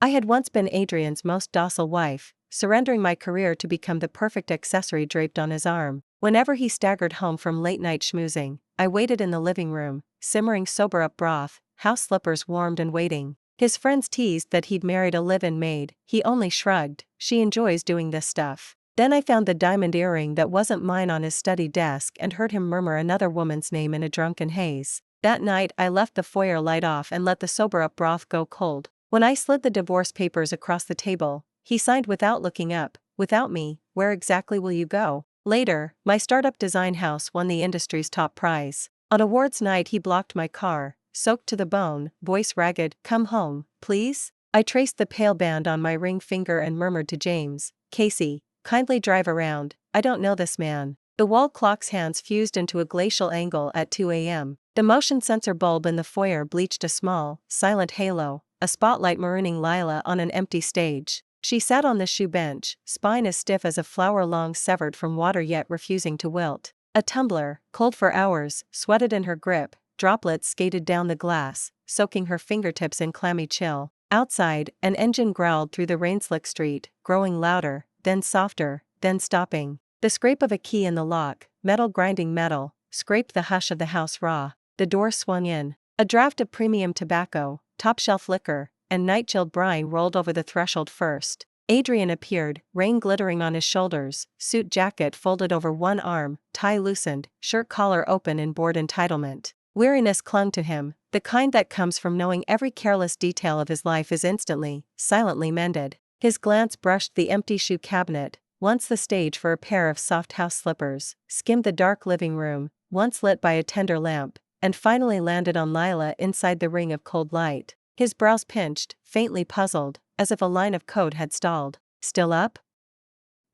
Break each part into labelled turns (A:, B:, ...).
A: I had once been Adrian's most docile wife, surrendering my career to become the perfect accessory draped on his arm. Whenever he staggered home from late-night schmoozing, I waited in the living room, simmering sober-up broth, house slippers warmed and waiting. His friends teased that he'd married a live-in maid. He only shrugged. She enjoys doing this stuff. Then I found the diamond earring that wasn't mine on his study desk and heard him murmur another woman's name in a drunken haze. That night I left the foyer light off and let the sober-up broth go cold. When I slid the divorce papers across the table, he signed without looking up. Without me, where exactly will you go? Later, my startup design house won the industry's top prize. On awards night he blocked my car, soaked to the bone, voice ragged, "Come home, please?" I traced the pale band on my ring finger and murmured to James, "Casey, kindly drive around, I don't know this man." The wall clock's hands fused into a glacial angle at 2 a.m. The motion sensor bulb in the foyer bleached a small, silent halo, a spotlight marooning Lila on an empty stage. She sat on the shoe bench, spine as stiff as a flower long severed from water yet refusing to wilt. A tumbler, cold for hours, sweated in her grip, droplets skated down the glass, soaking her fingertips in clammy chill. Outside, an engine growled through the rain-slick street, growing louder, then softer, then stopping. The scrape of a key in the lock, metal grinding metal, scraped the hush of the house raw. The door swung in. A draft of premium tobacco, top-shelf liquor, and night-chilled brine rolled over the threshold first. Adrian appeared, rain glittering on his shoulders, suit jacket folded over one arm, tie loosened, shirt collar open in bored entitlement. Weariness clung to him, the kind that comes from knowing every careless detail of his life is instantly, silently mended. His glance brushed the empty shoe cabinet, once the stage for a pair of soft house slippers, skimmed the dark living room, once lit by a tender lamp, and finally landed on Lila inside the ring of cold light. His brows pinched, faintly puzzled, as if a line of code had stalled. "Still up?"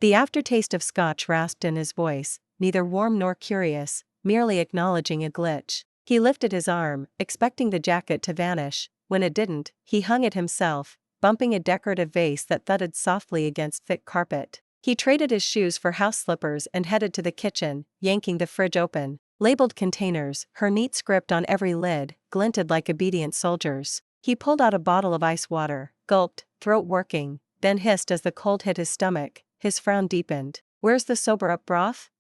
A: The aftertaste of scotch rasped in his voice, neither warm nor curious, merely acknowledging a glitch. He lifted his arm, expecting the jacket to vanish. When it didn't, he hung it himself, bumping a decorative vase that thudded softly against thick carpet. He traded his shoes for house slippers and headed to the kitchen, yanking the fridge open. Labeled containers, her neat script on every lid, glinted like obedient soldiers. He pulled out a bottle of ice water, gulped, throat working, then hissed as the cold hit his stomach. His frown deepened. "Where's the sober-up broth?"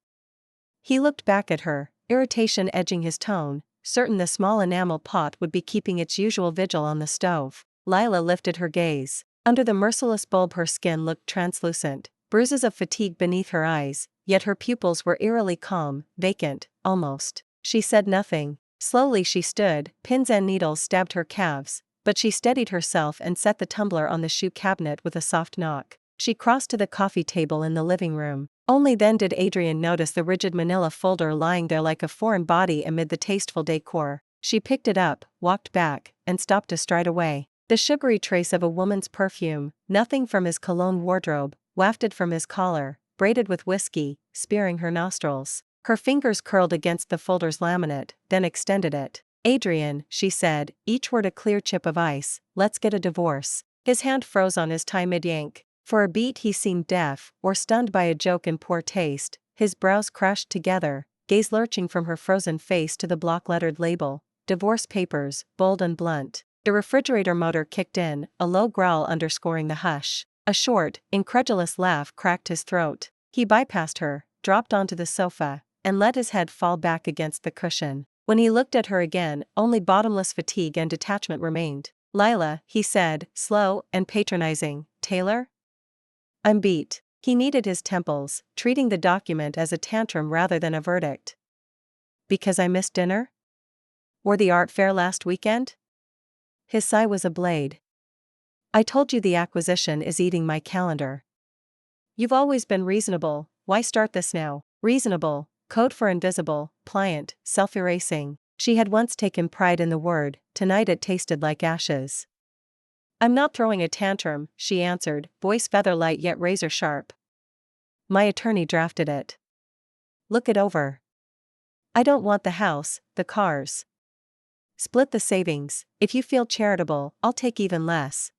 A: He looked back at her, irritation edging his tone, certain the small enamel pot would be keeping its usual vigil on the stove. Lila lifted her gaze. Under the merciless bulb her skin looked translucent, bruises of fatigue beneath her eyes, yet her pupils were eerily calm, vacant, almost. She said nothing. Slowly she stood, pins and needles stabbed her calves, but she steadied herself and set the tumbler on the shoe cabinet with a soft knock. She crossed to the coffee table in the living room. Only then did Adrian notice the rigid manila folder lying there like a foreign body amid the tasteful decor. She picked it up, walked back, and stopped to stride away. The sugary trace of a woman's perfume, nothing from his cologne wardrobe, wafted from his collar, braided with whiskey, spearing her nostrils. Her fingers curled against the folder's laminate, then extended it. "Adrian," she said, each word a clear chip of ice, "let's get a divorce." His hand froze on his tie mid-yank. For a beat he seemed deaf, or stunned by a joke in poor taste. His brows crashed together, gaze lurching from her frozen face to the block-lettered label, "Divorce Papers," bold and blunt. The refrigerator motor kicked in, a low growl underscoring the hush. A short, incredulous laugh cracked his throat. He bypassed her, dropped onto the sofa, and let his head fall back against the cushion. When he looked at her again, only bottomless fatigue and detachment remained. "Lila," he said, slow and patronizing, "Taylor? I'm beat." He kneaded his temples, treating the document as a tantrum rather than a verdict. "Because I missed dinner? Or the art fair last weekend?" His sigh was a blade. "I told you the acquisition is eating my calendar. You've always been reasonable, why start this now?" Reasonable, code for invisible, pliant, self-erasing. She had once taken pride in the word, tonight it tasted like ashes. "I'm not throwing a tantrum," she answered, voice feather-light yet razor-sharp. "My attorney drafted it. Look it over. I don't want the house, the cars. Split the savings. If you feel charitable, I'll take even less.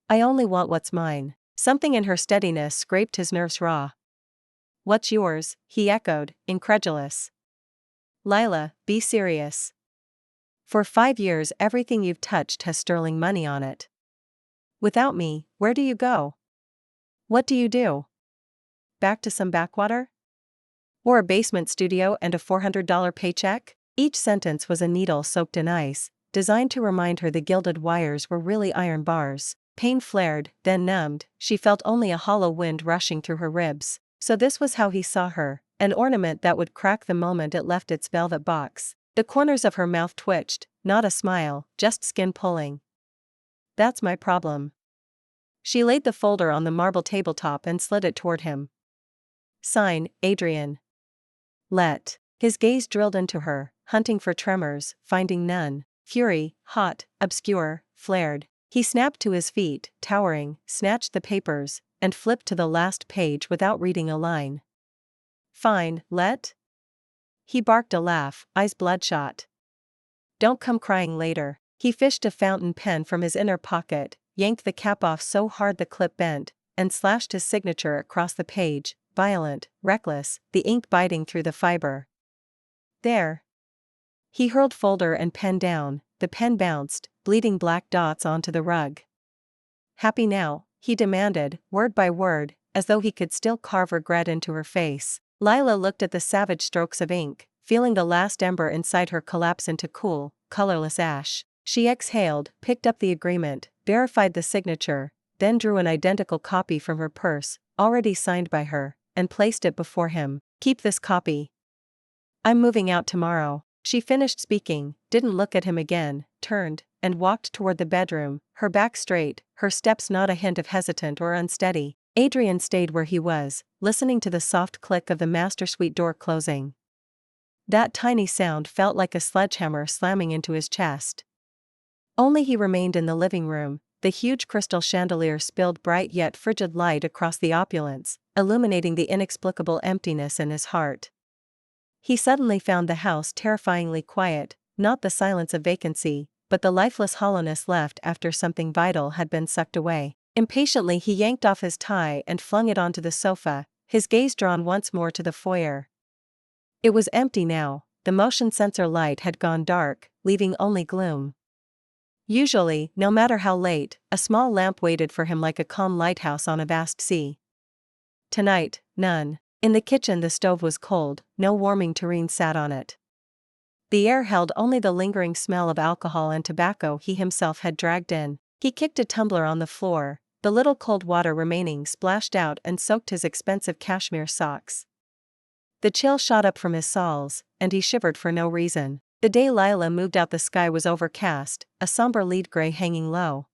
A: I only want what's mine." Something in her steadiness scraped his nerves raw. "What's yours?" he echoed, incredulous. "Lila, be serious. For 5 years everything you've touched has sterling money on it. Without me, where do you go? What do you do? Back to some backwater? Or a basement studio and a $400 paycheck? Each sentence was a needle soaked in ice, designed to remind her the gilded wires were really iron bars. Pain flared, then numbed, she felt only a hollow wind rushing through her ribs. So this was how he saw her, an ornament that would crack the moment it left its velvet box. The corners of her mouth twitched, not a smile, just skin pulling. That's my problem. She laid the folder on the marble tabletop and slid it toward him. Sign, Adrian. Let. His gaze drilled into her, hunting for tremors, finding none. Fury, hot, obscure, flared. He snapped to his feet, towering, snatched the papers, and flipped to the last page without reading a line. Fine, let? He barked a laugh, eyes bloodshot. Don't come crying later. He fished a fountain pen from his inner pocket, yanked the cap off so hard the clip bent, and slashed his signature across the page, violent, reckless, the ink biting through the fiber. There. He hurled folder and pen down, the pen bounced, bleeding black dots onto the rug. Happy now? He demanded, word by word, as though he could still carve regret into her face. Lila looked at the savage strokes of ink, feeling the last ember inside her collapse into cool, colorless ash. She exhaled, picked up the agreement, verified the signature, then drew an identical copy from her purse, already signed by her, and placed it before him. Keep this copy. I'm moving out tomorrow. She finished speaking, didn't look at him again, turned, and walked toward the bedroom, her back straight, her steps not a hint of hesitant or unsteady. Adrian stayed where he was, listening to the soft click of the master suite door closing. That tiny sound felt like a sledgehammer slamming into his chest. Only he remained in the living room. The huge crystal chandelier spilled bright yet frigid light across the opulence, illuminating the inexplicable emptiness in his heart. He suddenly found the house terrifyingly quiet, not the silence of vacancy, but the lifeless hollowness left after something vital had been sucked away. Impatiently he yanked off his tie and flung it onto the sofa, his gaze drawn once more to the foyer. It was empty now, the motion sensor light had gone dark, leaving only gloom. Usually, no matter how late, a small lamp waited for him like a calm lighthouse on a vast sea. Tonight, none. In the kitchen the stove was cold, no warming tureen sat on it. The air held only the lingering smell of alcohol and tobacco he himself had dragged in. He kicked a tumbler on the floor, the little cold water remaining splashed out and soaked his expensive cashmere socks. The chill shot up from his soles, and he shivered for no reason. The day Lila moved out the sky was overcast, a somber lead gray hanging low.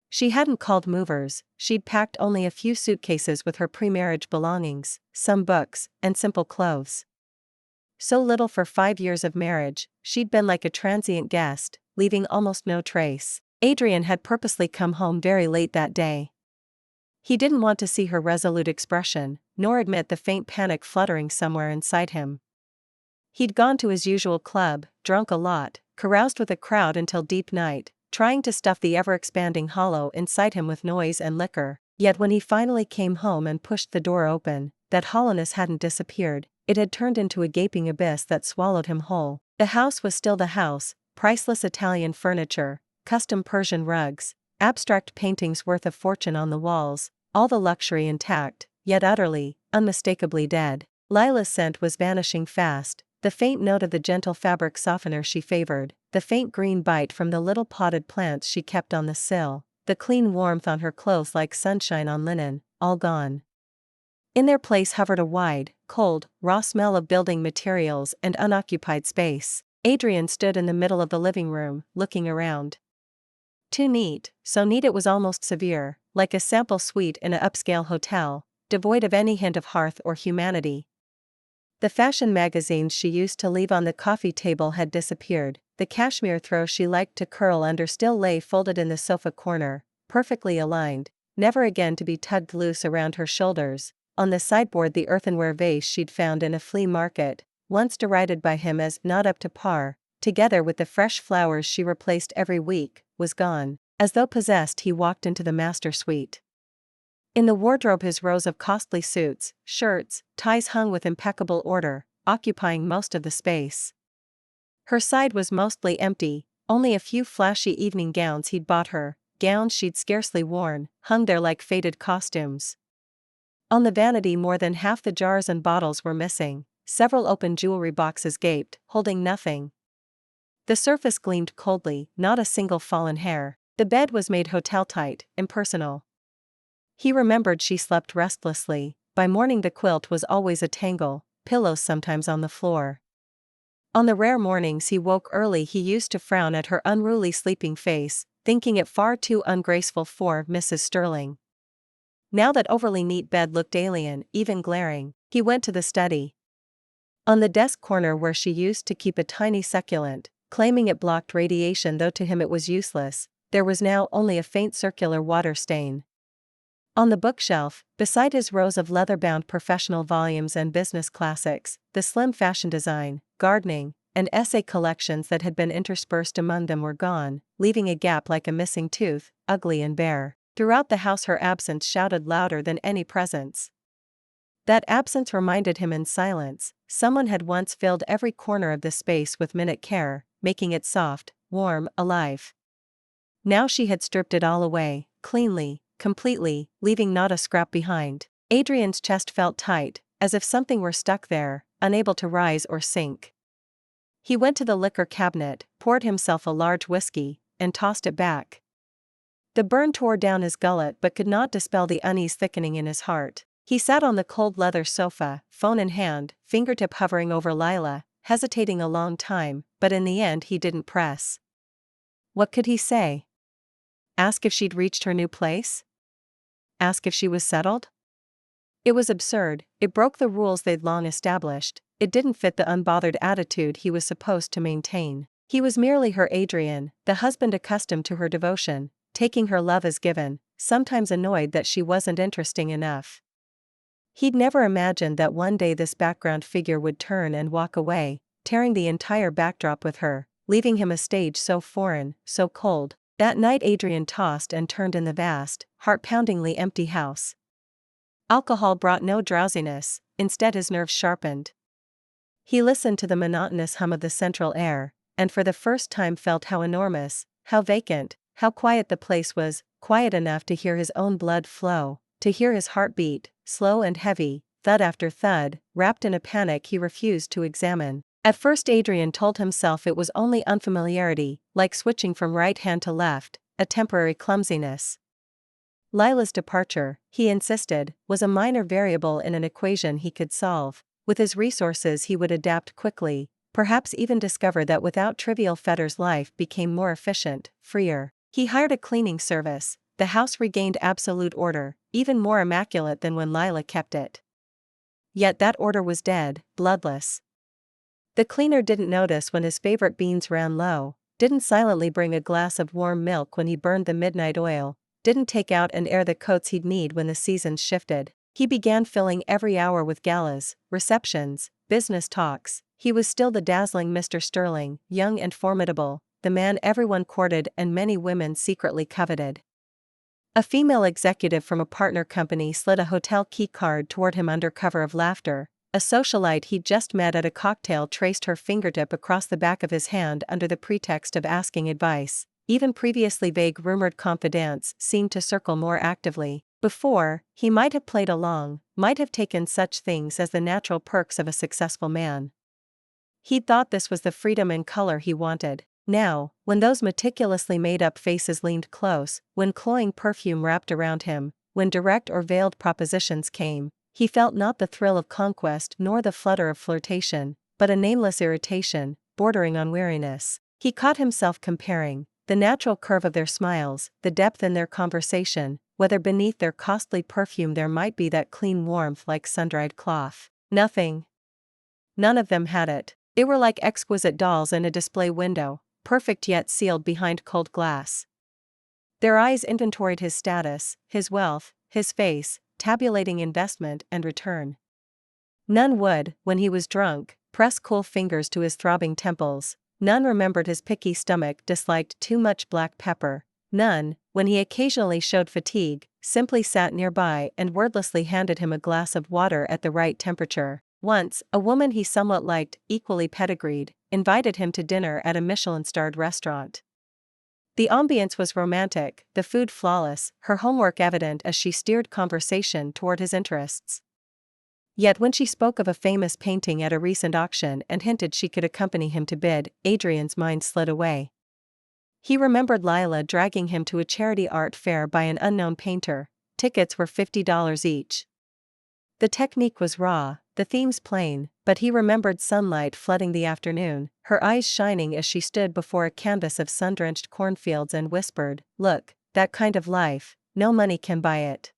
A: She hadn't called movers, she'd packed only a few suitcases with her pre-marriage belongings, some books, and simple clothes. So little for 5 years of marriage, she'd been like a transient guest, leaving almost no trace. Adrian had purposely come home very late that day. He didn't want to see her resolute expression, nor admit the faint panic fluttering somewhere inside him. He'd gone to his usual club, drunk a lot, caroused with a crowd until deep night, trying to stuff the ever-expanding hollow inside him with noise and liquor. Yet when he finally came home and pushed the door open, that hollowness hadn't disappeared, it had turned into a gaping abyss that swallowed him whole. The house was still the house, priceless Italian furniture, custom Persian rugs, abstract paintings worth a fortune on the walls, all the luxury intact, yet utterly, unmistakably dead. Lila's scent was vanishing fast, the faint note of the gentle fabric softener she favored, the faint green bite from the little potted plants she kept on the sill, the clean warmth on her clothes like sunshine on linen, all gone. In their place hovered a wide, cold, raw smell of building materials and unoccupied space. Adrian stood in the middle of the living room, looking around. Too neat, so neat it was almost severe, like a sample suite in an upscale hotel, devoid of any hint of hearth or humanity. The fashion magazines she used to leave on the coffee table had disappeared, the cashmere throw she liked to curl under still lay folded in the sofa corner, perfectly aligned, never again to be tugged loose around her shoulders. On the sideboard the earthenware vase she'd found in a flea market, once derided by him as not up to par, together with the fresh flowers she replaced every week, was gone. As though possessed he walked into the master suite. In the wardrobe his rows of costly suits, shirts, ties hung with impeccable order, occupying most of the space. Her side was mostly empty, only a few flashy evening gowns he'd bought her, gowns she'd scarcely worn, hung there like faded costumes. On the vanity more than half the jars and bottles were missing, several open jewelry boxes gaped, holding nothing. The surface gleamed coldly, not a single fallen hair. The bed was made hotel-tight, impersonal. He remembered she slept restlessly. By morning the quilt was always a tangle, pillows sometimes on the floor. On the rare mornings he woke early he used to frown at her unruly sleeping face, thinking it far too ungraceful for Mrs. Sterling. Now that overly neat bed looked alien, even glaring, he went to the study. On the desk corner where she used to keep a tiny succulent, claiming it blocked radiation though to him it was useless, there was now only a faint circular water stain. On the bookshelf, beside his rows of leather-bound professional volumes and business classics, the slim fashion design, gardening, and essay collections that had been interspersed among them were gone, leaving a gap like a missing tooth, ugly and bare. Throughout the house her absence shouted louder than any presence. That absence reminded him in silence, someone had once filled every corner of this space with minute care, making it soft, warm, alive. Now she had stripped it all away, cleanly, completely, leaving not a scrap behind. Adrian's chest felt tight, as if something were stuck there, unable to rise or sink. He went to the liquor cabinet, poured himself a large whiskey, and tossed it back. The burn tore down his gullet but could not dispel the unease thickening in his heart. He sat on the cold leather sofa, phone in hand, fingertip hovering over Lila, hesitating a long time, but in the end he didn't press. What could he say? Ask if she'd reached her new place? Ask if she was settled? It was absurd, it broke the rules they'd long established, it didn't fit the unbothered attitude he was supposed to maintain. He was merely her Adrian, the husband accustomed to her devotion, taking her love as given, sometimes annoyed that she wasn't interesting enough. He'd never imagined that one day this background figure would turn and walk away, tearing the entire backdrop with her, leaving him a stage so foreign, so cold. That night Adrian tossed and turned in the vast, heart-poundingly empty house. Alcohol brought no drowsiness, instead his nerves sharpened. He listened to the monotonous hum of the central air, and for the first time felt how enormous, how vacant, how quiet the place was, quiet enough to hear his own blood flow, to hear his heart beat, slow and heavy, thud after thud, wrapped in a panic he refused to examine. At first Adrian told himself it was only unfamiliarity, like switching from right hand to left, a temporary clumsiness. Lila's departure, he insisted, was a minor variable in an equation he could solve. With his resources he would adapt quickly, perhaps even discover that without trivial fetters life became more efficient, freer. He hired a cleaning service. The house regained absolute order, even more immaculate than when Lila kept it. Yet that order was dead, bloodless. The cleaner didn't notice when his favorite beans ran low, didn't silently bring a glass of warm milk when he burned the midnight oil, didn't take out and air the coats he'd need when the seasons shifted. He began filling every hour with galas, receptions, business talks. He was still the dazzling Mr. Sterling, young and formidable, the man everyone courted and many women secretly coveted. A female executive from a partner company slid a hotel key card toward him under cover of laughter. A socialite he'd just met at a cocktail traced her fingertip across the back of his hand under the pretext of asking advice. Even previously vague rumored confidants seemed to circle more actively. Before, he might have played along, might have taken such things as the natural perks of a successful man. He'd thought this was the freedom and color he wanted. Now, when those meticulously made-up faces leaned close, when cloying perfume wrapped around him, when direct or veiled propositions came, he felt not the thrill of conquest nor the flutter of flirtation, but a nameless irritation, bordering on weariness. He caught himself comparing the natural curve of their smiles, the depth in their conversation, whether beneath their costly perfume there might be that clean warmth like sun-dried cloth. Nothing. None of them had it. They were like exquisite dolls in a display window, perfect yet sealed behind cold glass. Their eyes inventoried his status, his wealth, his face, tabulating investment and return. None would, when he was drunk, press cool fingers to his throbbing temples. None remembered his picky stomach disliked too much black pepper. None, when he occasionally showed fatigue, simply sat nearby and wordlessly handed him a glass of water at the right temperature. Once, a woman he somewhat liked, equally pedigreed, invited him to dinner at a Michelin-starred restaurant. The ambience was romantic, the food flawless, her homework evident as she steered conversation toward his interests. Yet when she spoke of a famous painting at a recent auction and hinted she could accompany him to bid, Adrian's mind slid away. He remembered Lila dragging him to a charity art fair by an unknown painter. Tickets were $50 each. The technique was raw, the themes plain, but he remembered sunlight flooding the afternoon, her eyes shining as she stood before a canvas of sun-drenched cornfields and whispered, "Look, that kind of life, no money can buy it."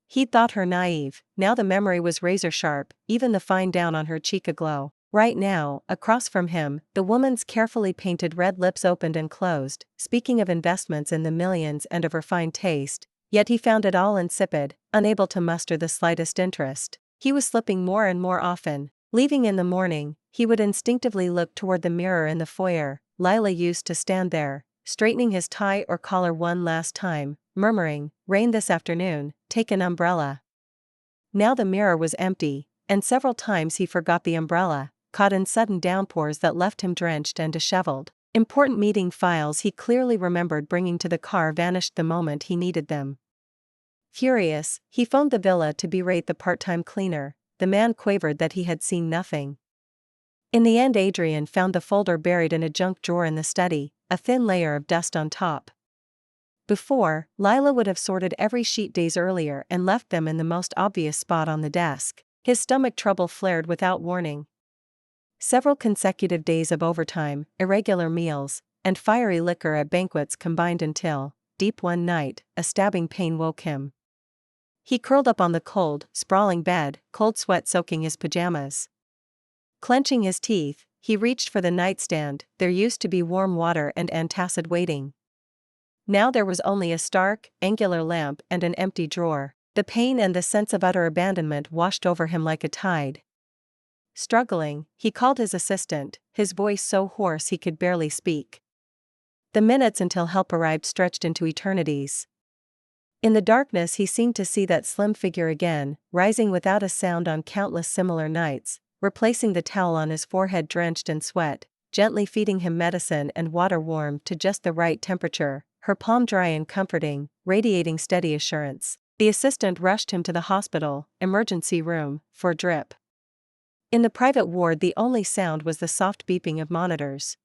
A: He'd thought her naive, now the memory was razor-sharp, even the fine down on her cheek aglow. Right now, across from him, the woman's carefully painted red lips opened and closed, speaking of investments in the millions and of refined taste, yet he found it all insipid, unable to muster the slightest interest. He was slipping more and more often. Leaving in the morning, he would instinctively look toward the mirror in the foyer. Lila used to stand there, straightening his tie or collar one last time, murmuring, "Rain this afternoon, take an umbrella." Now the mirror was empty, and several times he forgot the umbrella, caught in sudden downpours that left him drenched and disheveled. Important meeting files he clearly remembered bringing to the car vanished the moment he needed them. Furious, he phoned the villa to berate the part-time cleaner. The man quavered that he had seen nothing. In the end, Adrian found the folder buried in a junk drawer in the study, a thin layer of dust on top. Before, Lila would have sorted every sheet days earlier and left them in the most obvious spot on the desk. His stomach trouble flared without warning. Several consecutive days of overtime, irregular meals, and fiery liquor at banquets combined until, deep one night, a stabbing pain woke him. He curled up on the cold, sprawling bed, cold sweat soaking his pajamas. Clenching his teeth, he reached for the nightstand. There used to be warm water and antacid waiting. Now there was only a stark, angular lamp and an empty drawer. The pain and the sense of utter abandonment washed over him like a tide. Struggling, he called his assistant, his voice so hoarse he could barely speak. The minutes until help arrived stretched into eternities. In the darkness he seemed to see that slim figure again, rising without a sound on countless similar nights, replacing the towel on his forehead drenched in sweat, gently feeding him medicine and water warmed to just the right temperature, her palm dry and comforting, radiating steady assurance. The assistant rushed him to the hospital emergency room for drip. In the private ward the only sound was the soft beeping of monitors.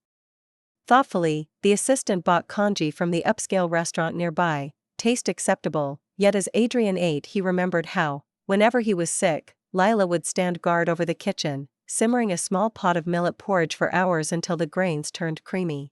A: Thoughtfully, the assistant bought congee from the upscale restaurant nearby. Taste acceptable, yet as Adrian ate he remembered how, whenever he was sick, Lila would stand guard over the kitchen, simmering a small pot of millet porridge for hours until the grains turned creamy.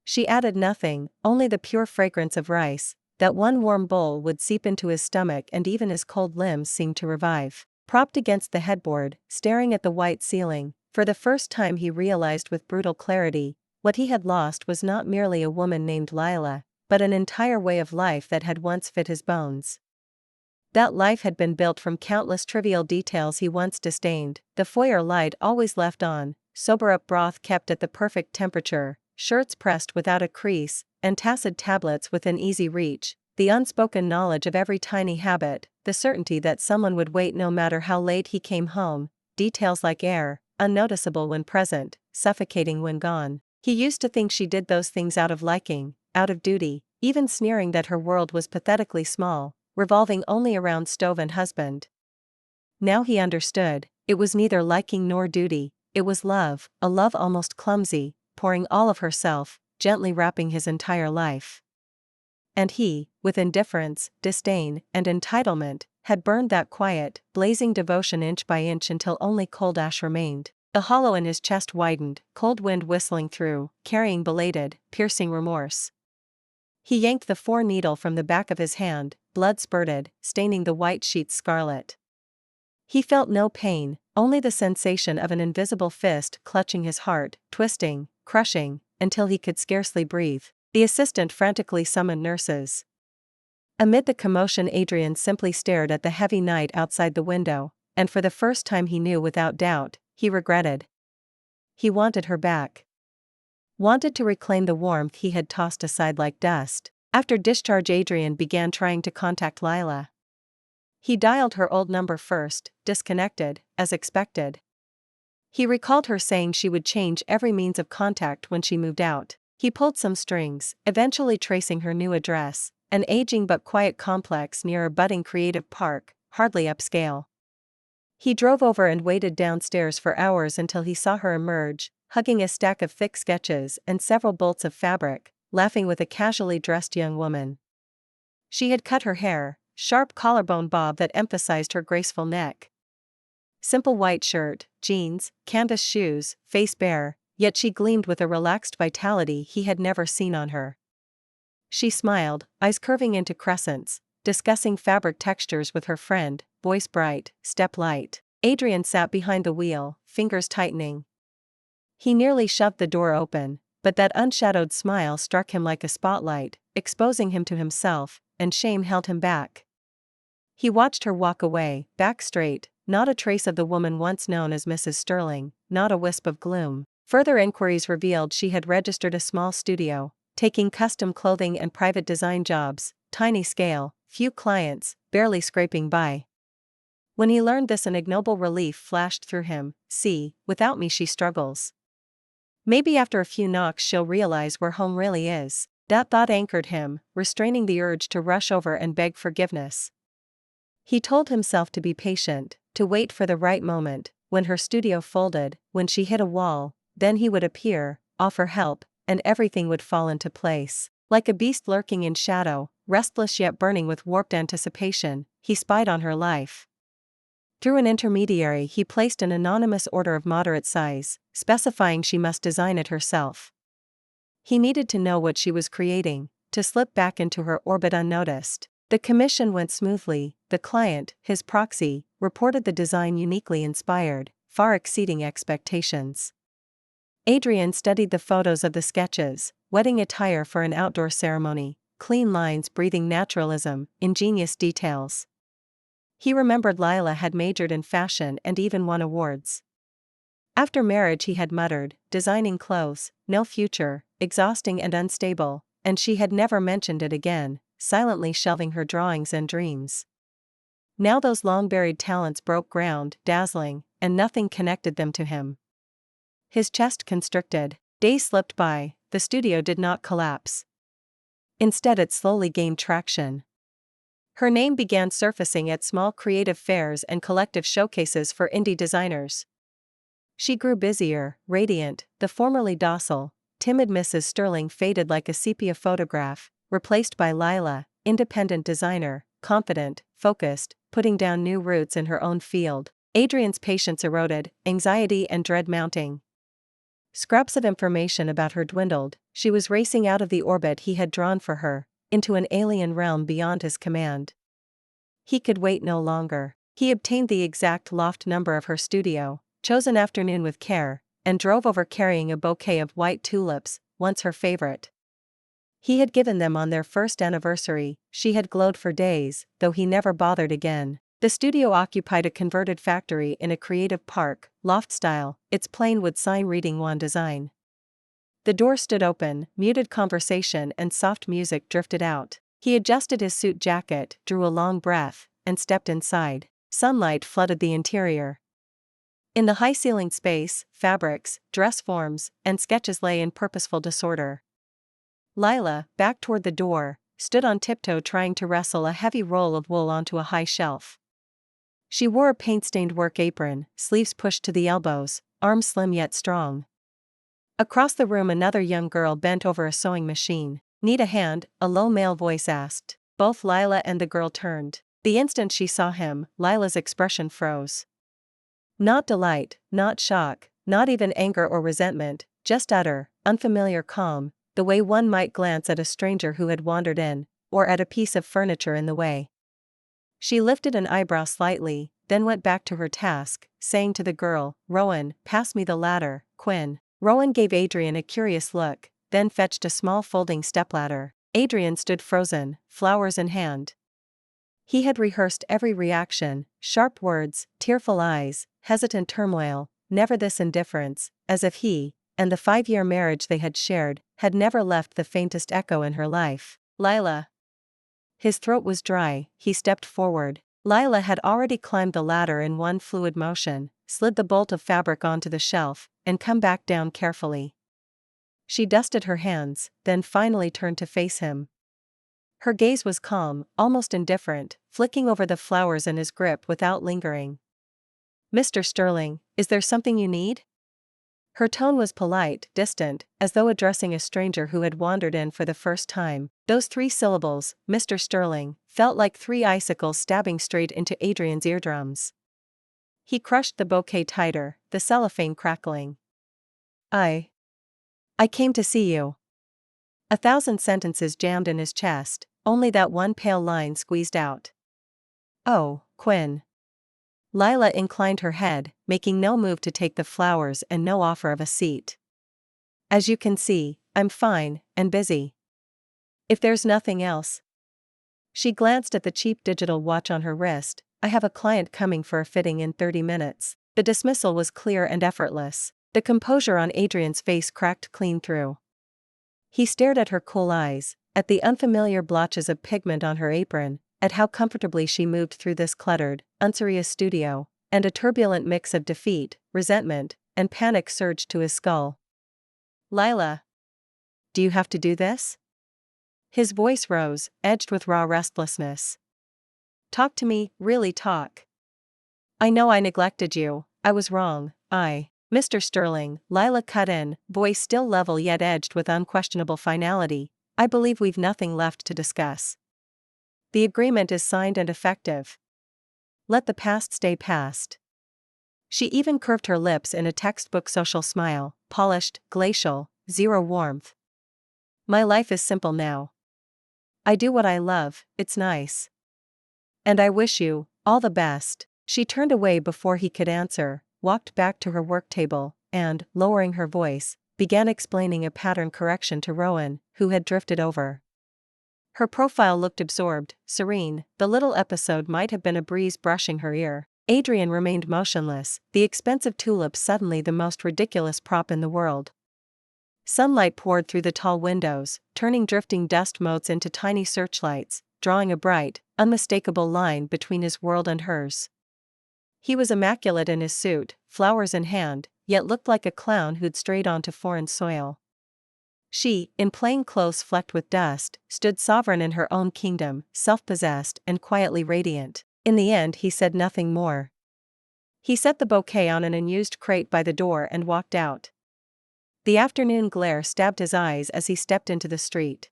A: She added nothing, only the pure fragrance of rice. That one warm bowl would seep into his stomach and even his cold limbs seemed to revive. Propped against the headboard, staring at the white ceiling, for the first time he realized with brutal clarity, what he had lost was not merely a woman named Lila, but an entire way of life that had once fit his bones. That life had been built from countless trivial details he once disdained, the foyer light always left on, sober-up broth kept at the perfect temperature, shirts pressed without a crease, antacid tablets within easy reach, the unspoken knowledge of every tiny habit, the certainty that someone would wait no matter how late he came home, details like air, unnoticeable when present, suffocating when gone. He used to think she did those things out of liking, out of duty, even sneering that her world was pathetically small, revolving only around stove and husband. Now he understood, it was neither liking nor duty, it was love, a love almost clumsy, pouring all of herself, gently wrapping his entire life. And he, with indifference, disdain, and entitlement, had burned that quiet, blazing devotion inch by inch until only cold ash remained. The hollow in his chest widened, cold wind whistling through, carrying belated, piercing remorse. He yanked the 4-needle from the back of his hand, blood spurted, staining the white sheets scarlet. He felt no pain, only the sensation of an invisible fist clutching his heart, twisting, crushing, until he could scarcely breathe. The assistant frantically summoned nurses. Amid the commotion Adrian simply stared at the heavy night outside the window, and for the first time he knew without doubt, he regretted. He wanted her back. Wanted to reclaim the warmth he had tossed aside like dust. After discharge Adrian began trying to contact Lila. He dialed her old number first, disconnected, as expected. He recalled her saying she would change every means of contact when she moved out. He pulled some strings, eventually tracing her new address, an aging but quiet complex near a budding creative park, hardly upscale. He drove over and waited downstairs for hours until he saw her emerge, hugging a stack of thick sketches and several bolts of fabric, laughing with a casually dressed young woman. She had cut her hair, sharp collarbone bob that emphasized her graceful neck. Simple white shirt, jeans, canvas shoes, face bare, yet she gleamed with a relaxed vitality he had never seen on her. She smiled, eyes curving into crescents, discussing fabric textures with her friend, voice bright, step light. Adrian sat behind the wheel, fingers tightening. He nearly shoved the door open, but that unshadowed smile struck him like a spotlight, exposing him to himself, and shame held him back. He watched her walk away, back straight, not a trace of the woman once known as Mrs. Sterling, not a wisp of gloom. Further inquiries revealed she had registered a small studio, taking custom clothing and private design jobs, tiny scale, few clients, barely scraping by. When he learned this, an ignoble relief flashed through him. See, without me she struggles. Maybe after a few knocks she'll realize where home really is. That thought anchored him, restraining the urge to rush over and beg forgiveness. He told himself to be patient, to wait for the right moment, when her studio folded, when she hit a wall, then he would appear, offer help, and everything would fall into place. Like a beast lurking in shadow, restless yet burning with warped anticipation, he spied on her life. Through an intermediary he placed an anonymous order of moderate size, specifying she must design it herself. He needed to know what she was creating, to slip back into her orbit unnoticed. The commission went smoothly. The client, his proxy, reported the design uniquely inspired, far exceeding expectations. Adrian studied the photos of the sketches, wedding attire for an outdoor ceremony, clean lines breathing naturalism, ingenious details. He remembered Lila had majored in fashion and even won awards. After marriage he had muttered, designing clothes, no future, exhausting and unstable, and she had never mentioned it again, silently shelving her drawings and dreams. Now those long-buried talents broke ground, dazzling, and nothing connected them to him. His chest constricted. Days slipped by, the studio did not collapse. Instead it slowly gained traction. Her name began surfacing at small creative fairs and collective showcases for indie designers. She grew busier, radiant. The formerly docile, timid Mrs. Sterling faded like a sepia photograph, replaced by Lila, independent designer, confident, focused, putting down new roots in her own field. Adrian's patience eroded, anxiety and dread mounting. Scraps of information about her dwindled. She was racing out of the orbit he had drawn for her, into an alien realm beyond his command. He could wait no longer. He obtained the exact loft number of her studio, chose an afternoon with care, and drove over carrying a bouquet of white tulips, once her favorite. He had given them on their first anniversary. She had glowed for days, though he never bothered again. The studio occupied a converted factory in a creative park, loft style, its plain wood sign reading One Design. The door stood open, muted conversation and soft music drifted out. He adjusted his suit jacket, drew a long breath, and stepped inside. Sunlight flooded the interior. In the high-ceilinged space, fabrics, dress forms, and sketches lay in purposeful disorder. Lila, back toward the door, stood on tiptoe trying to wrestle a heavy roll of wool onto a high shelf. She wore a paint-stained work apron, sleeves pushed to the elbows, arms slim yet strong. Across the room another young girl bent over a sewing machine. "Need a hand?" a low male voice asked. Both Lila and the girl turned. The instant she saw him, Lila's expression froze. Not delight, not shock, not even anger or resentment, just utter, unfamiliar calm, the way one might glance at a stranger who had wandered in, or at a piece of furniture in the way. She lifted an eyebrow slightly, then went back to her task, saying to the girl, "Rowan, pass me the ladder, Quinn." Rowan gave Adrian a curious look, then fetched a small folding stepladder. Adrian stood frozen, flowers in hand. He had rehearsed every reaction, sharp words, tearful eyes, hesitant turmoil, never this indifference, as if he, and the 5-year marriage they had shared, had never left the faintest echo in her life. "Lila." His throat was dry. He stepped forward. Lila had already climbed the ladder in one fluid motion, slid the bolt of fabric onto the shelf, and come back down carefully. She dusted her hands, then finally turned to face him. Her gaze was calm, almost indifferent, flicking over the flowers in his grip without lingering. "Mr. Sterling, is there something you need?" Her tone was polite, distant, as though addressing a stranger who had wandered in for the first time. Those 3 syllables, "Mr. Sterling," felt like 3 icicles stabbing straight into Adrian's eardrums. He crushed the bouquet tighter, the cellophane crackling. I came to see you." 1,000 sentences jammed in his chest, only that one pale line squeezed out. "Oh, Quinn." Lila inclined her head, making no move to take the flowers and no offer of a seat. "As you can see, I'm fine, and busy. If there's nothing else." She glanced at the cheap digital watch on her wrist. "I have a client coming for a fitting in 30 minutes. The dismissal was clear and effortless. The composure on Adrian's face cracked clean through. He stared at her cool eyes, at the unfamiliar blotches of pigment on her apron, at how comfortably she moved through this cluttered, unserious studio, and a turbulent mix of defeat, resentment, and panic surged to his skull. "Lila, do you have to do this?" His voice rose, edged with raw restlessness. "Talk to me, really talk. I know I neglected you, I was wrong, Mr. Sterling," Lila cut in, voice still level yet edged with unquestionable finality, "I believe we've nothing left to discuss. The agreement is signed and effective. Let the past stay past." She even curved her lips in a textbook social smile, polished, glacial, zero warmth. "My life is simple now. I do what I love, it's nice. And I wish you all the best." She turned away before he could answer, walked back to her work table, and, lowering her voice, began explaining a pattern correction to Rowan, who had drifted over. Her profile looked absorbed, serene. The little episode might have been a breeze brushing her ear. Adrian remained motionless, the expensive tulip suddenly the most ridiculous prop in the world. Sunlight poured through the tall windows, turning drifting dust motes into tiny searchlights, drawing a bright, unmistakable line between his world and hers. He was immaculate in his suit, flowers in hand, yet looked like a clown who'd strayed onto foreign soil. She, in plain clothes flecked with dust, stood sovereign in her own kingdom, self-possessed and quietly radiant. In the end he said nothing more. He set the bouquet on an unused crate by the door and walked out. The afternoon glare stabbed his eyes as he stepped into the street.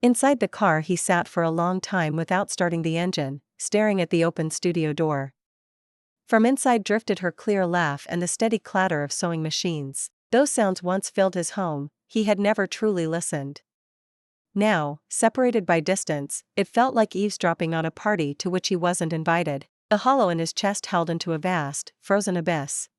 A: Inside the car he sat for a long time without starting the engine, staring at the open studio door. From inside drifted her clear laugh and the steady clatter of sewing machines. Those sounds once filled his home, he had never truly listened. Now, separated by distance, it felt like eavesdropping on a party to which he wasn't invited. The hollow in his chest held into a vast, frozen abyss.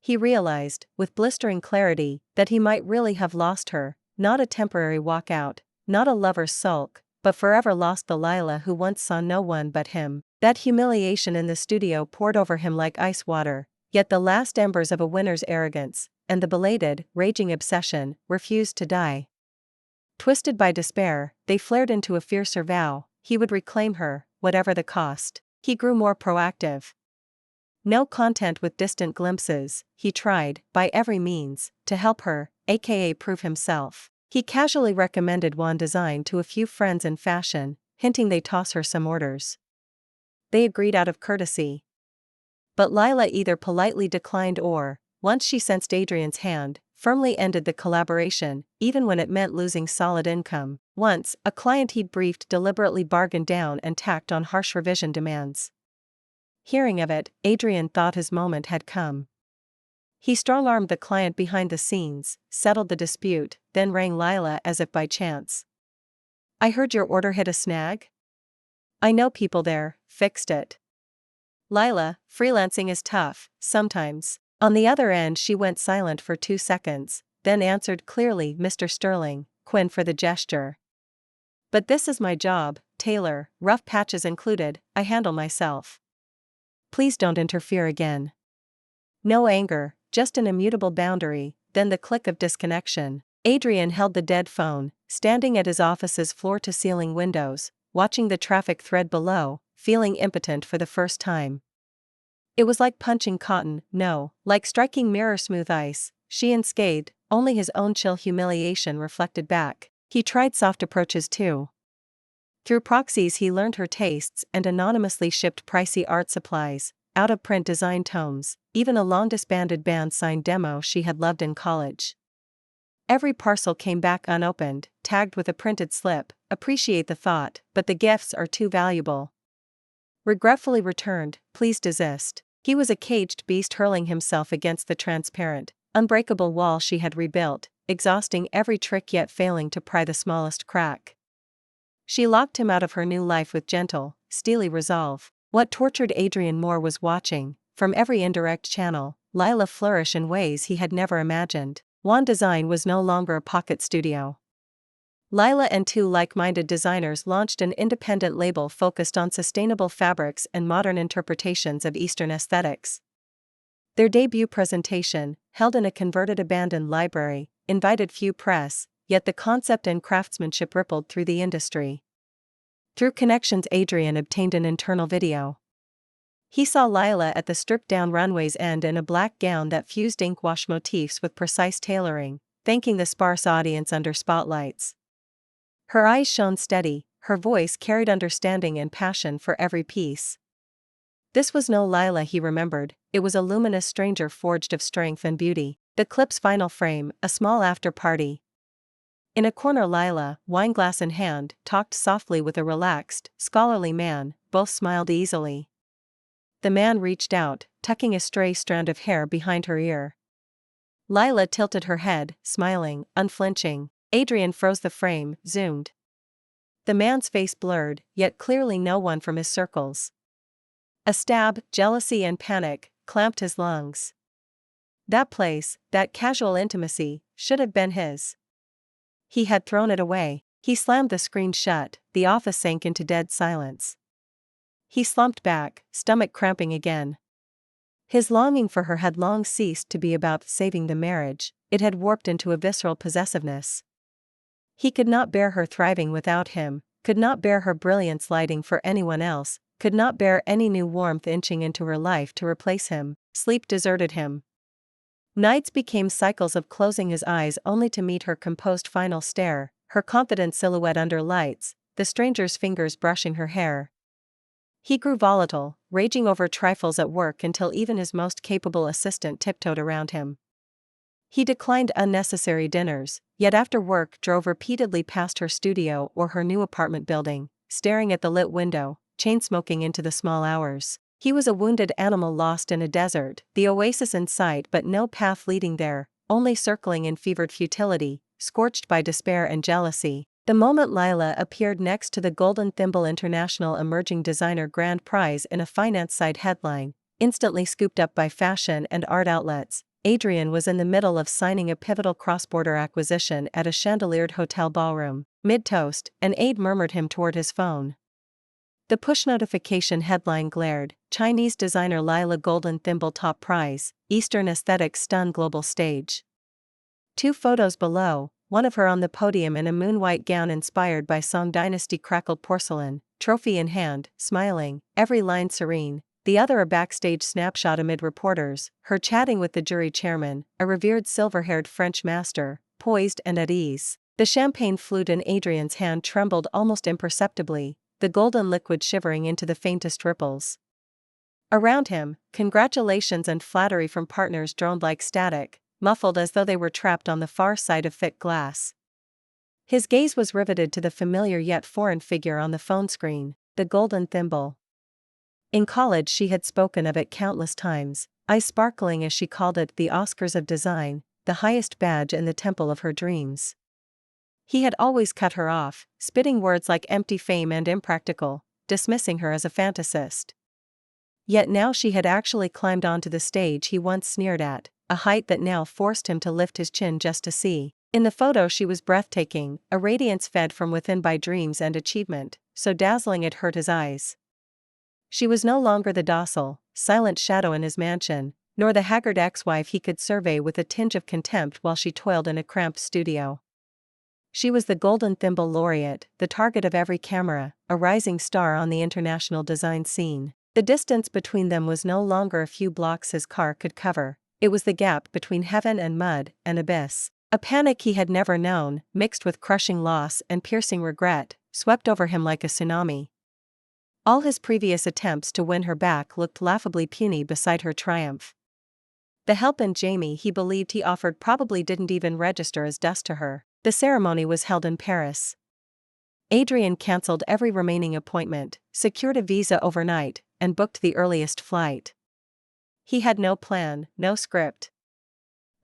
A: He realized, with blistering clarity, that he might really have lost her, not a temporary walkout, not a lover's sulk, but forever lost the Lila who once saw no one but him. That humiliation in the studio poured over him like ice water, yet the last embers of a winner's arrogance, and the belated, raging obsession, refused to die. Twisted by despair, they flared into a fiercer vow: he would reclaim her, whatever the cost. He grew more proactive. No content with distant glimpses, he tried, by every means, to help her, aka prove himself. He casually recommended one design to a few friends in fashion, hinting they toss her some orders. They agreed out of courtesy. But Lila either politely declined or, once she sensed Adrian's hand, firmly ended the collaboration, even when it meant losing solid income. Once, a client he'd briefed deliberately bargained down and tacked on harsh revision demands. Hearing of it, Adrian thought his moment had come. He strong-armed the client behind the scenes, settled the dispute, then rang Lila as if by chance. "I heard your order hit a snag? I know people there, fixed it." Lila, freelancing is tough, sometimes. On the other end she went silent for 2 seconds, then answered clearly, "Mr. Sterling, Quinn for the gesture. But this is my job, Taylor, rough patches included, I handle myself. Please don't interfere again." No anger, just an immutable boundary, then the click of disconnection. Adrian held the dead phone, standing at his office's floor-to-ceiling windows, watching the traffic thread below, feeling impotent for the first time. It was like punching cotton, no, like striking mirror-smooth ice. She unscathed, only his own chill humiliation reflected back. He tried soft approaches too. Through proxies he learned her tastes and anonymously shipped pricey art supplies, out-of-print design tomes, even a long-disbanded band signed demo she had loved in college. Every parcel came back unopened, tagged with a printed slip, "Appreciate the thought, but the gifts are too valuable. Regretfully returned, please desist." He was a caged beast hurling himself against the transparent, unbreakable wall she had rebuilt, exhausting every trick yet failing to pry the smallest crack. She locked him out of her new life with gentle, steely resolve. What tortured Adrian more was watching, from every indirect channel, Lila flourish in ways he had never imagined. One Design was no longer a pocket studio. Lila and two like-minded designers launched an independent label focused on sustainable fabrics and modern interpretations of Eastern aesthetics. Their debut presentation, held in a converted abandoned library, invited few press, yet the concept and craftsmanship rippled through the industry. Through connections Adrian obtained an internal video. He saw Lila at the stripped-down runway's end in a black gown that fused ink wash motifs with precise tailoring, thanking the sparse audience under spotlights. Her eyes shone steady, her voice carried understanding and passion for every piece. This was no Lila he remembered, it was a luminous stranger forged of strength and beauty. The clip's final frame, a small after-party. In a corner Lila, wineglass in hand, talked softly with a relaxed, scholarly man, both smiled easily. The man reached out, tucking a stray strand of hair behind her ear. Lila tilted her head, smiling, unflinching. Adrian froze the frame, zoomed. The man's face blurred, yet clearly no one from his circles. A stab, jealousy and panic, clamped his lungs. That place, that casual intimacy, should have been his. He had thrown it away. He slammed the screen shut, the office sank into dead silence. He slumped back, stomach cramping again. His longing for her had long ceased to be about saving the marriage, it had warped into a visceral possessiveness. He could not bear her thriving without him, could not bear her brilliance lighting for anyone else, could not bear any new warmth inching into her life to replace him. Sleep deserted him. Nights became cycles of closing his eyes only to meet her composed final stare, her confident silhouette under lights, the stranger's fingers brushing her hair. He grew volatile, raging over trifles at work until even his most capable assistant tiptoed around him. He declined unnecessary dinners, yet after work drove repeatedly past her studio or her new apartment building, staring at the lit window, chain-smoking into the small hours. He was a wounded animal lost in a desert, the oasis in sight but no path leading there, only circling in fevered futility, scorched by despair and jealousy. The moment Lila appeared next to the Golden Thimble International Emerging Designer Grand Prize in a finance site headline, instantly scooped up by fashion and art outlets, Adrian was in the middle of signing a pivotal cross-border acquisition at a chandeliered hotel ballroom. Mid-toast, an aide murmured him toward his phone. The push notification headline glared, Chinese designer Lila Golden Thimble top prize, Eastern aesthetics stun global stage. Two photos below, one of her on the podium in a moon-white gown inspired by Song Dynasty crackled porcelain, trophy in hand, smiling, every line serene, the other a backstage snapshot amid reporters, her chatting with the jury chairman, a revered silver-haired French master, poised and at ease. The champagne flute in Adrian's hand trembled almost imperceptibly, the golden liquid shivering into the faintest ripples. Around him, congratulations and flattery from partners droned like static, muffled as though they were trapped on the far side of thick glass. His gaze was riveted to the familiar yet foreign figure on the phone screen, the golden thimble. In college she had spoken of it countless times, eyes sparkling as she called it the Oscars of design, the highest badge in the temple of her dreams. He had always cut her off, spitting words like empty fame and impractical, dismissing her as a fantasist. Yet now she had actually climbed onto the stage he once sneered at, a height that now forced him to lift his chin just to see. In the photo she was breathtaking, a radiance fed from within by dreams and achievement, so dazzling it hurt his eyes. She was no longer the docile, silent shadow in his mansion, nor the haggard ex-wife he could survey with a tinge of contempt while she toiled in a cramped studio. She was the Golden Thimble laureate, the target of every camera, a rising star on the international design scene. The distance between them was no longer a few blocks his car could cover, it was the gap between heaven and mud, an abyss. A panic he had never known, mixed with crushing loss and piercing regret, swept over him like a tsunami. All his previous attempts to win her back looked laughably puny beside her triumph. The help and Jamie he believed he offered probably didn't even register as dust to her. The ceremony was held in Paris. Adrian cancelled every remaining appointment, secured a visa overnight, and booked the earliest flight. He had no plan, no script.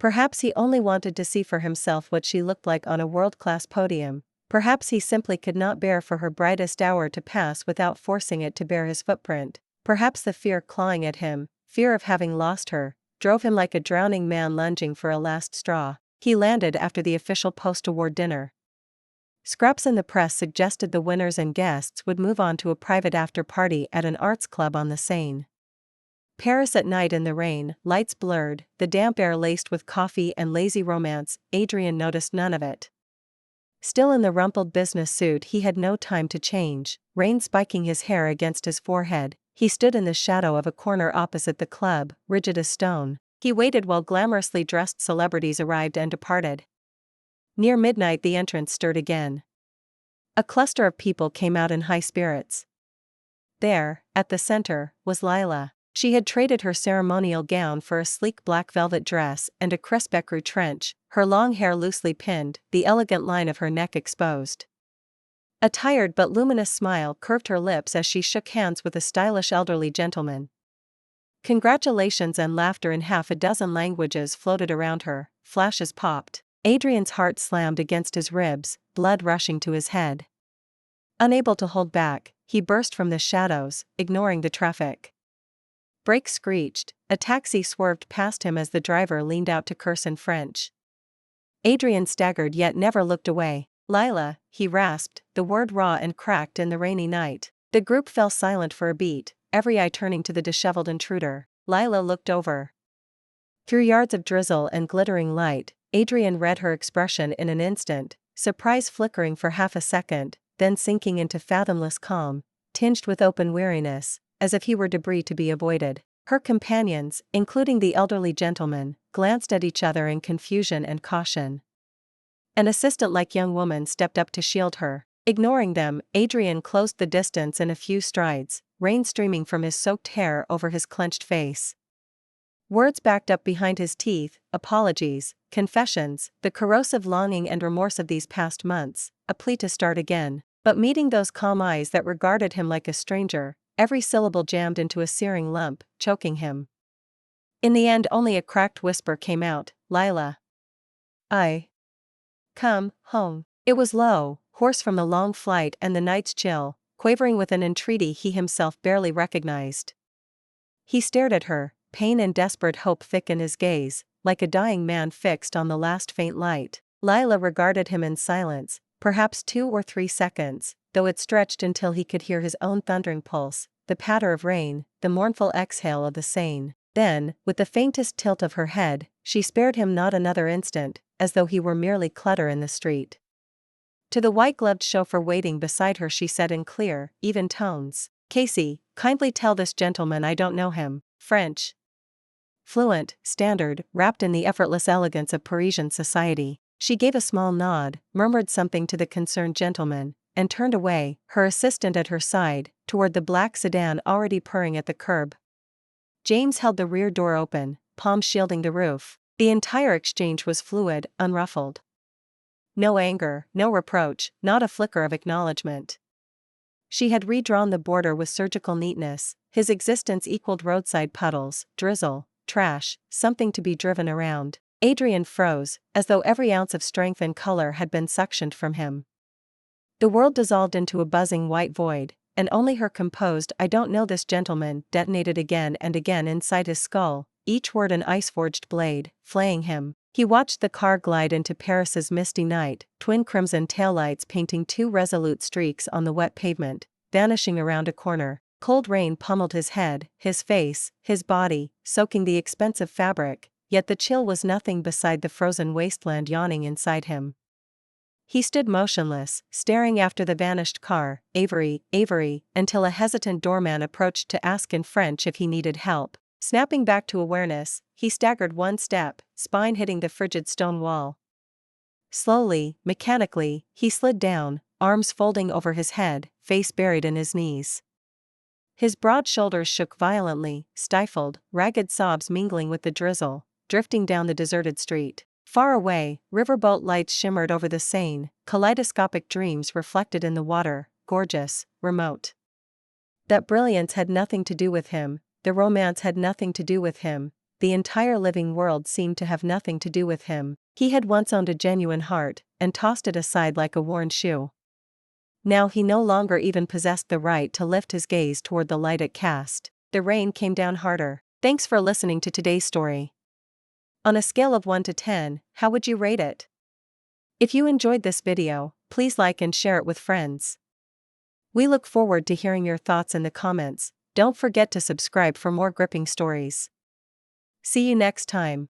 A: Perhaps he only wanted to see for himself what she looked like on a world-class podium. Perhaps he simply could not bear for her brightest hour to pass without forcing it to bear his footprint. Perhaps the fear clawing at him, fear of having lost her, drove him like a drowning man lunging for a last straw. He landed after the official post-award dinner. Scraps in the press suggested the winners and guests would move on to a private after-party at an arts club on the Seine. Paris at night in the rain, lights blurred, the damp air laced with coffee and lazy romance. Adrian noticed none of it. Still in the rumpled business suit he had no time to change, rain spiking his hair against his forehead, he stood in the shadow of a corner opposite the club, rigid as stone. He waited while glamorously dressed celebrities arrived and departed. Near midnight the entrance stirred again. A cluster of people came out in high spirits. There, at the center, was Lila. She had traded her ceremonial gown for a sleek black velvet dress and a crisp ecru trench, her long hair loosely pinned, the elegant line of her neck exposed. A tired but luminous smile curved her lips as she shook hands with a stylish elderly gentleman. Congratulations and laughter in half a dozen languages floated around her, flashes popped. Adrian's heart slammed against his ribs, blood rushing to his head. Unable to hold back, he burst from the shadows, ignoring the traffic. Brakes screeched, a taxi swerved past him as the driver leaned out to curse in French. Adrian staggered yet never looked away. Lila, he rasped, the word raw and cracked in the rainy night. The group fell silent for a beat, every eye turning to the disheveled intruder. Lila looked over. Through yards of drizzle and glittering light, Adrian read her expression in an instant, surprise flickering for half a second, then sinking into fathomless calm, tinged with open weariness, as if he were debris to be avoided. Her companions, including the elderly gentleman, glanced at each other in confusion and caution. An assistant-like young woman stepped up to shield her. Ignoring them, Adrian closed the distance in a few strides, rain streaming from his soaked hair over his clenched face. Words backed up behind his teeth, apologies, confessions, the corrosive longing and remorse of these past months, a plea to start again. But meeting those calm eyes that regarded him like a stranger, every syllable jammed into a searing lump, choking him. In the end only a cracked whisper came out, Lila. I. Come, home. It was low, hoarse from the long flight and the night's chill, quavering with an entreaty he himself barely recognized. He stared at her, pain and desperate hope thick in his gaze, like a dying man fixed on the last faint light. Lila regarded him in silence, perhaps 2 or 3 seconds, though it stretched until he could hear his own thundering pulse, the patter of rain, the mournful exhale of the Seine. Then, with the faintest tilt of her head, she spared him not another instant, as though he were merely clutter in the street. To the white-gloved chauffeur waiting beside her she said in clear, even tones, "Casey, kindly tell this gentleman I don't know him." French. Fluent, standard, wrapped in the effortless elegance of Parisian society. She gave a small nod, murmured something to the concerned gentleman, and turned away, her assistant at her side, toward the black sedan already purring at the curb. James held the rear door open, palms shielding the roof. The entire exchange was fluid, unruffled. No anger, no reproach, not a flicker of acknowledgement. She had redrawn the border with surgical neatness, his existence equaled roadside puddles, drizzle, trash, something to be driven around. Adrian froze, as though every ounce of strength and color had been suctioned from him. The world dissolved into a buzzing white void, and only her composed "I don't know this gentleman" detonated again and again inside his skull, each word an ice-forged blade, flaying him. He watched the car glide into Paris's misty night, twin crimson taillights painting 2 resolute streaks on the wet pavement, vanishing around a corner. Cold rain pummeled his head, his face, his body, soaking the expensive fabric, yet the chill was nothing beside the frozen wasteland yawning inside him. He stood motionless, staring after the vanished car, Avery, until a hesitant doorman approached to ask in French if he needed help. Snapping back to awareness, he staggered 1 step, spine hitting the frigid stone wall. Slowly, mechanically, he slid down, arms folding over his head, face buried in his knees. His broad shoulders shook violently, stifled, ragged sobs mingling with the drizzle, drifting down the deserted street. Far away, riverboat lights shimmered over the Seine, kaleidoscopic dreams reflected in the water, gorgeous, remote. That brilliance had nothing to do with him, the romance had nothing to do with him, the entire living world seemed to have nothing to do with him. He had once owned a genuine heart, and tossed it aside like a worn shoe. Now he no longer even possessed the right to lift his gaze toward the light it cast. The rain came down harder. Thanks for listening to today's story. On a scale of 1 to 10, how would you rate it? If you enjoyed this video, please like and share it with friends. We look forward to hearing your thoughts in the comments. Don't forget to subscribe for more gripping stories. See you next time.